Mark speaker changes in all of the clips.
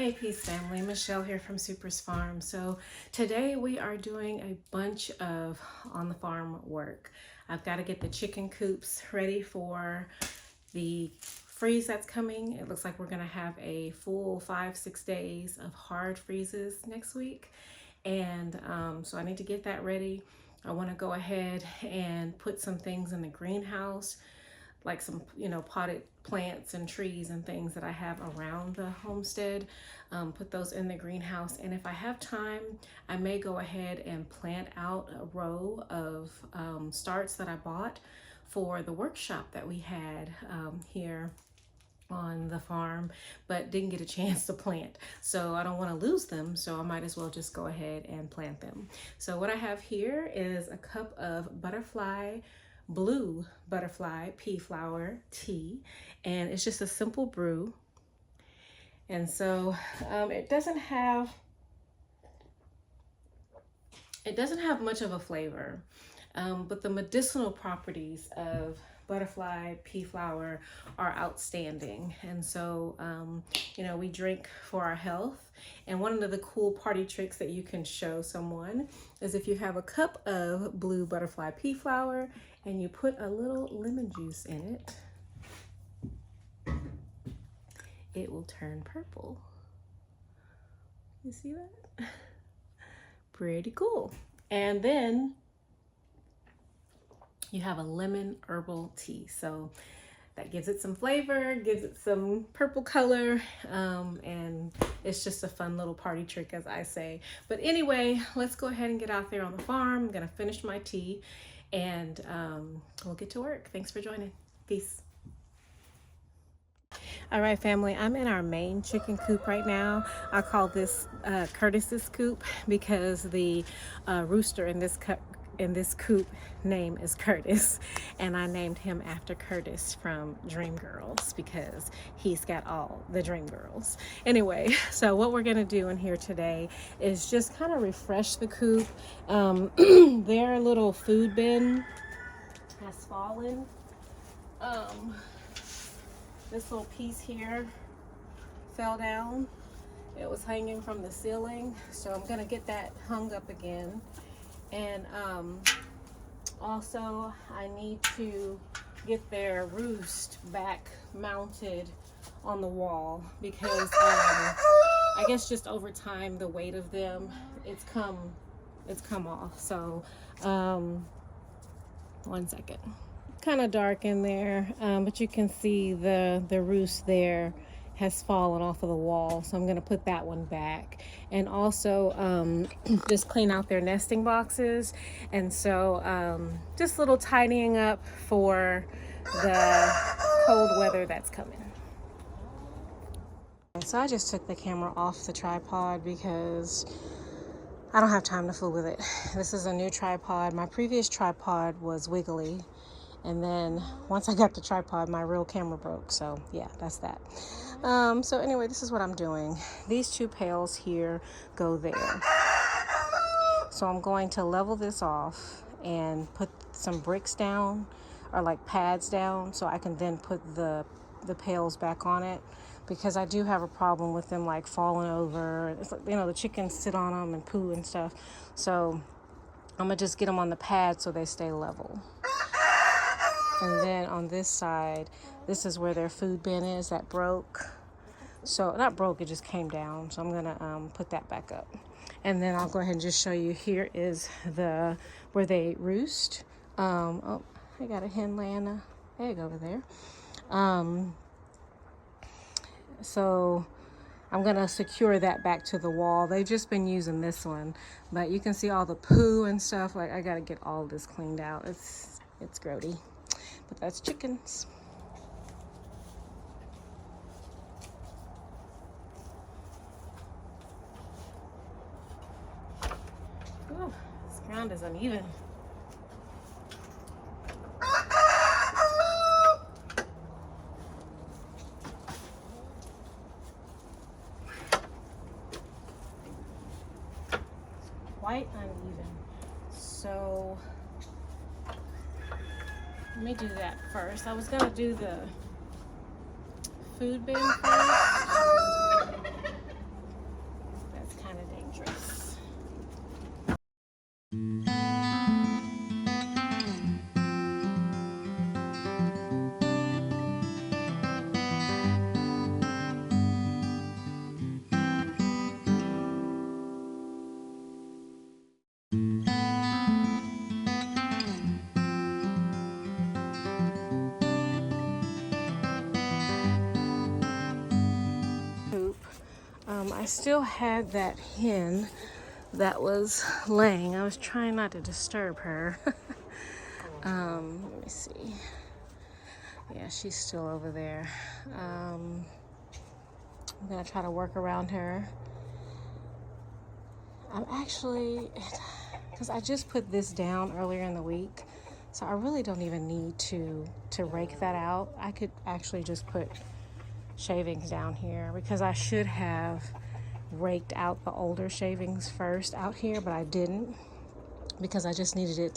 Speaker 1: Hey Peace family, Michelle here from supersfarm. So today we are doing a bunch of on the farm work. I've got to get the chicken coops ready for the freeze that's coming. It looks like we're going to have a full 5-6 days of hard freezes next week. And so I need to get that ready. I want to go ahead and put some things in the greenhouse, like some, potted plants and trees and things that I have around the homestead, put those in the greenhouse. And if I have time, I may go ahead and plant out a row of starts that I bought for the workshop that we had here on the farm, but didn't get a chance to plant. So I don't want to lose them, so I might as well just go ahead and plant them. So what I have here is a cup of blue butterfly pea flower tea, and it's just a simple brew. And so it doesn't have much of a flavor, but the medicinal properties of butterfly pea flower are outstanding. And so we drink for our health. And one of the cool party tricks that you can show someone is if you have a cup of blue butterfly pea flower and you put a little lemon juice in it, it will turn purple. You see that? Pretty cool. And then you have a lemon herbal tea. So that gives it some flavor, gives it some purple color, and it's just a fun little party trick, as I say. But anyway, let's go ahead and get out there on the farm. I'm gonna finish my tea and we'll get to work. Thanks for joining. Peace. All right, family, I'm in our main chicken coop right now. I call this Curtis's coop because the rooster in this coop name is Curtis, and I named him after Curtis from Dreamgirls because he's got all the dream girls. Anyway, so what we're gonna do in here today is just kind of refresh the coop. Their little food bin has fallen. This little piece here fell down. It was hanging from the ceiling, so I'm gonna get that hung up again. And also I need to get their roost back mounted on the wall because I guess just over time the weight of them, it's come off. So one second. Kind of dark in there, but you can see the roost there has fallen off of the wall, so I'm going to put that one back, and also just clean out their nesting boxes. And so just a little tidying up for the cold weather that's coming. So I just took the camera off the tripod because I don't have time to fool with it. This is a new tripod. My previous tripod was wiggly, and then once I got the tripod, my real camera broke. So yeah, that's that. So anyway, this is what I'm doing. These two pails here go there. So I'm going to level this off and put some bricks down, or like pads down, so I can then put the pails back on it, because I do have a problem with them like falling over. It's like, the chickens sit on them and poo and stuff. So I'm gonna just get them on the pad so they stay level. And then on this side, this is where their food bin is that broke. So not broke, it just came down. So I'm gonna put that back up. And then I'll go ahead and just show you, here is where they roost. Oh, I got a hen laying a egg over there. So I'm gonna secure that back to the wall. They've just been using this one, but you can see all the poo and stuff. Like, I gotta get all this cleaned out. It's grody. But that's chickens. Ooh, this ground is uneven. Quite uneven. So let me do that first. I was gonna do the food bin first. I still had that hen that was laying. I was trying not to disturb her. Let me see. Yeah, she's still over there. I'm gonna try to work around her. I'm actually, because I just put this down earlier in the week, so I really don't even need to rake that out. I could actually just put shavings down here because I should have raked out the older shavings first out here, but I didn't because I just needed it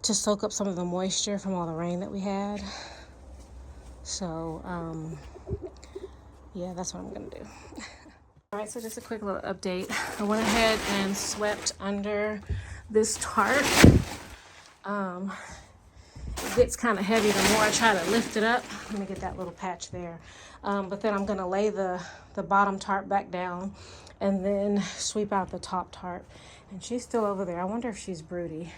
Speaker 1: to soak up some of the moisture from all the rain that we had. So yeah, that's what I'm gonna do. All right, so just a quick little update. I went ahead and swept under this tarp. It gets kind of heavy the more I try to lift it up. Let me get that little patch there. But then I'm gonna lay the bottom tarp back down and then sweep out the top tarp. And she's still over there. I wonder if she's broody.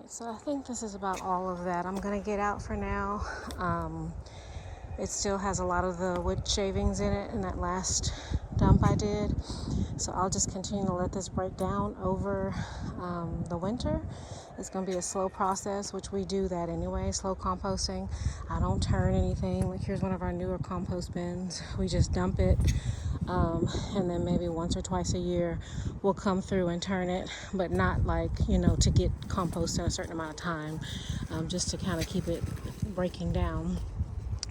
Speaker 1: So I think this is about all of that I'm gonna get out for now. It still has a lot of the wood shavings in it in that last dump I did. So I'll just continue to let this break down over the winter. It's gonna be a slow process, which we do that anyway, slow composting. I don't turn anything. Like here's one of our newer compost bins. We just dump it. And then maybe once or twice a year we'll come through and turn it, but not like, you know, to get compost in a certain amount of time, just to kind of keep it breaking down.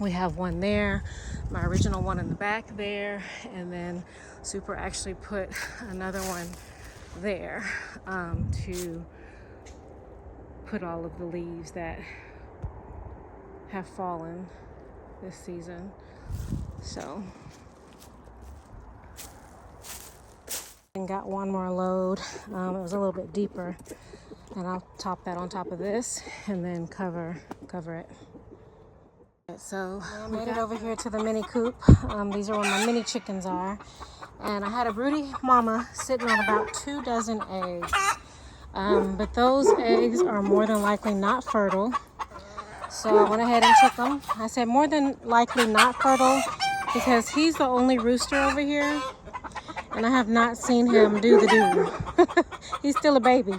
Speaker 1: We have one there, my original one in the back there, and then Super actually put another one there to put all of the leaves that have fallen this season. So and got one more load. It was a little bit deeper, and I'll top that on top of this and then cover it. So I made it over here to the mini coop. These are where my mini chickens are, and I had a broody mama sitting on about 2 dozen eggs, but those eggs are more than likely not fertile. So I went ahead and took them. I said more than likely not fertile because he's the only rooster over here, and I have not seen him do the do. He's still a baby.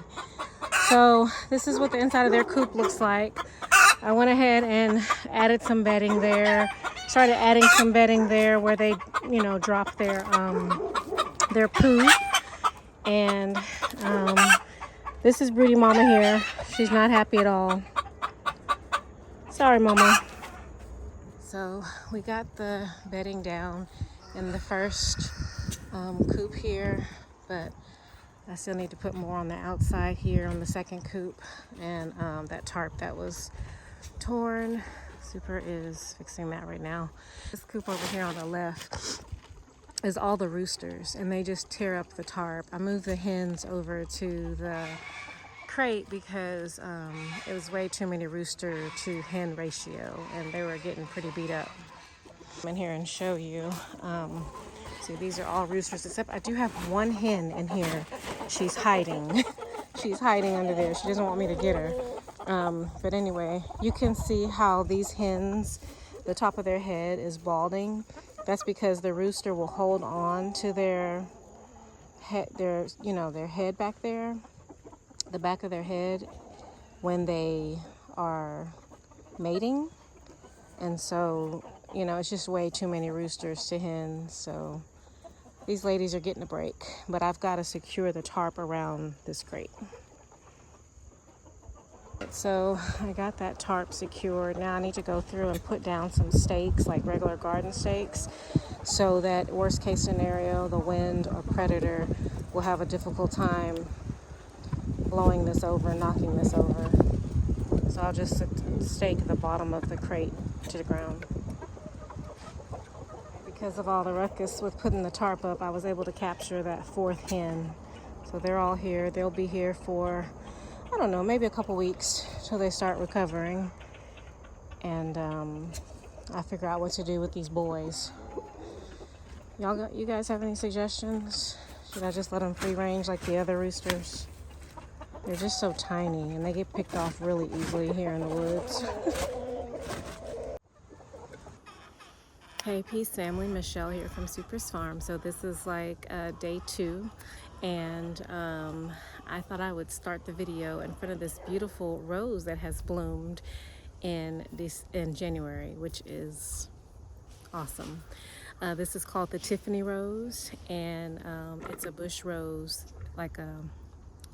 Speaker 1: So this is what the inside of their coop looks like. I went ahead and added some bedding there. Started adding some bedding there where they, you know, drop their poo. And this is Broody Mama here. She's not happy at all. Sorry, Mama. So we got the bedding down in the first coop here, but I still need to put more on the outside here on the second coop, and that tarp that was torn. Super is fixing that right now. This coop over here on the left is all the roosters, and they just tear up the tarp. I moved the hens over to the crate because it was way too many rooster to hen ratio, and they were getting pretty beat up. Come in here and show you. See, these are all roosters, except I do have one hen in here. She's hiding. She's hiding under there. She doesn't want me to get her. But anyway, you can see how these hens, the top of their head is balding. That's because the rooster will hold on to their head, their head back there, the back of their head, when they are mating. And so, it's just way too many roosters to hens. So these ladies are getting a break, but I've got to secure the tarp around this crate. So I got that tarp secured. Now I need to go through and put down some stakes, like regular garden stakes, so that worst case scenario, the wind or predator will have a difficult time blowing this over, knocking this over. So I'll just stake the bottom of the crate to the ground. Because of all the ruckus with putting the tarp up, I was able to capture that fourth hen. So they're all here. They'll be here for, I don't know, maybe a couple weeks till they start recovering. And I figure out what to do with these boys. You guys have any suggestions? Should I just let them free range like the other roosters? They're just so tiny and they get picked off really easily here in the woods. Hey, peace family, Michelle here from supersfarm. So this is like day 2, and I thought I would start the video in front of this beautiful rose that has bloomed in January, which is awesome. This is called the Tiffany rose, and it's a bush rose, like a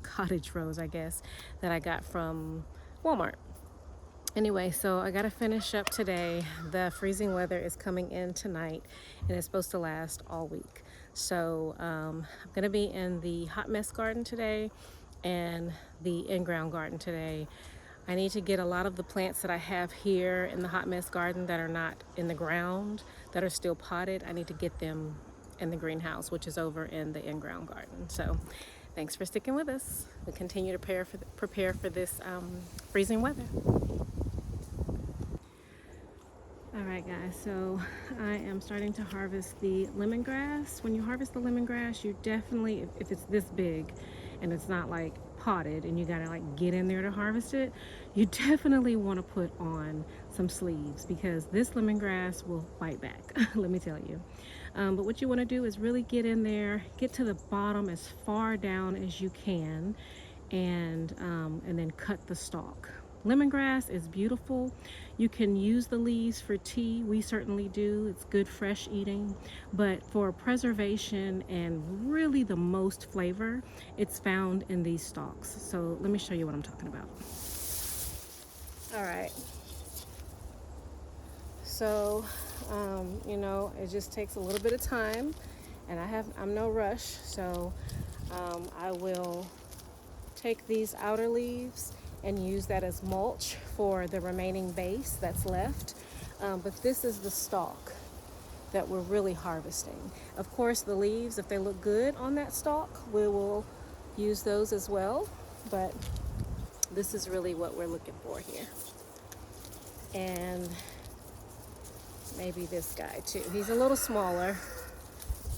Speaker 1: cottage rose, I guess, that I got from Walmart. Anyway, so I gotta finish up today. The freezing weather is coming in tonight and it's supposed to last all week. So I'm gonna be in the hot mess garden today and the in-ground garden today. I need to get a lot of the plants that I have here in the hot mess garden that are not in the ground, that are still potted. I need to get them in the greenhouse, which is over in the in-ground garden. So thanks for sticking with us. We continue to prepare for this freezing weather. Alright guys, so I am starting to harvest the lemongrass. When you harvest the lemongrass, you definitely, if it's this big and it's not like potted and you gotta like get in there to harvest it, you definitely want to put on some sleeves because this lemongrass will fight back, let me tell you. But what you want to do is really get in there, get to the bottom as far down as you can, and then cut the stalk. Lemongrass is beautiful. You can use the leaves for tea. We certainly do. It's good fresh eating. But for preservation and really the most flavor, it's found in these stalks. So let me show you what I'm talking about. All right. So, it just takes a little bit of time, and I'm no rush. So I will take these outer leaves and use that as mulch for the remaining base that's left. But this is the stalk that we're really harvesting. Of course, the leaves, if they look good on that stalk, we will use those as well. But this is really what we're looking for here. And maybe this guy too. He's a little smaller,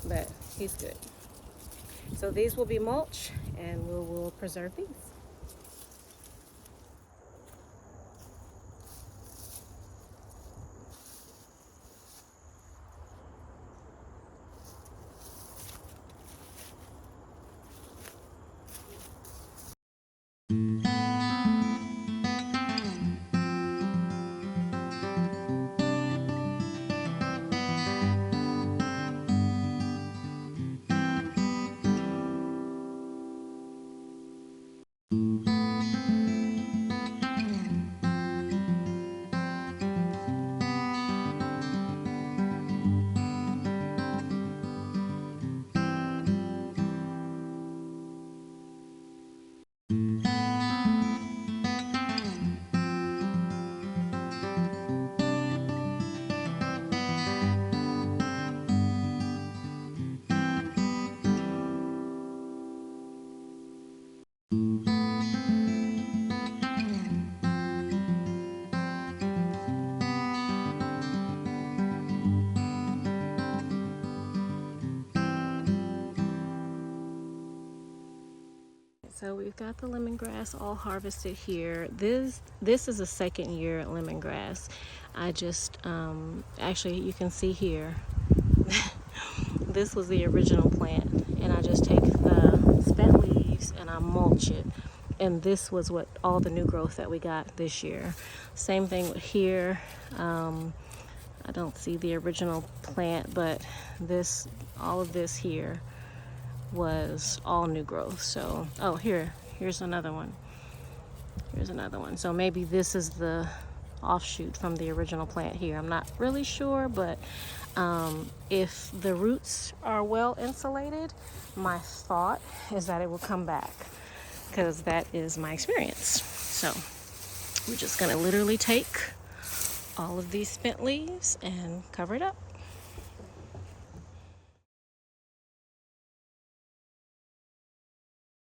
Speaker 1: but he's good. So these will be mulch, and we will preserve these. So we've got the lemongrass all harvested here. This is a second year lemongrass. I just actually, you can see here this was the original plant, and I just take the spent leaves and I mulch it, and this was what all the new growth that we got this year. Same thing with here. I don't see the original plant, but this, all of this here was all new growth. So, oh, here's another one. Here's another one. So maybe this is the offshoot from the original plant here. I'm not really sure, but if the roots are well insulated, my thought is that it will come back, because that is my experience. So we're just gonna literally take all of these spent leaves and cover it up.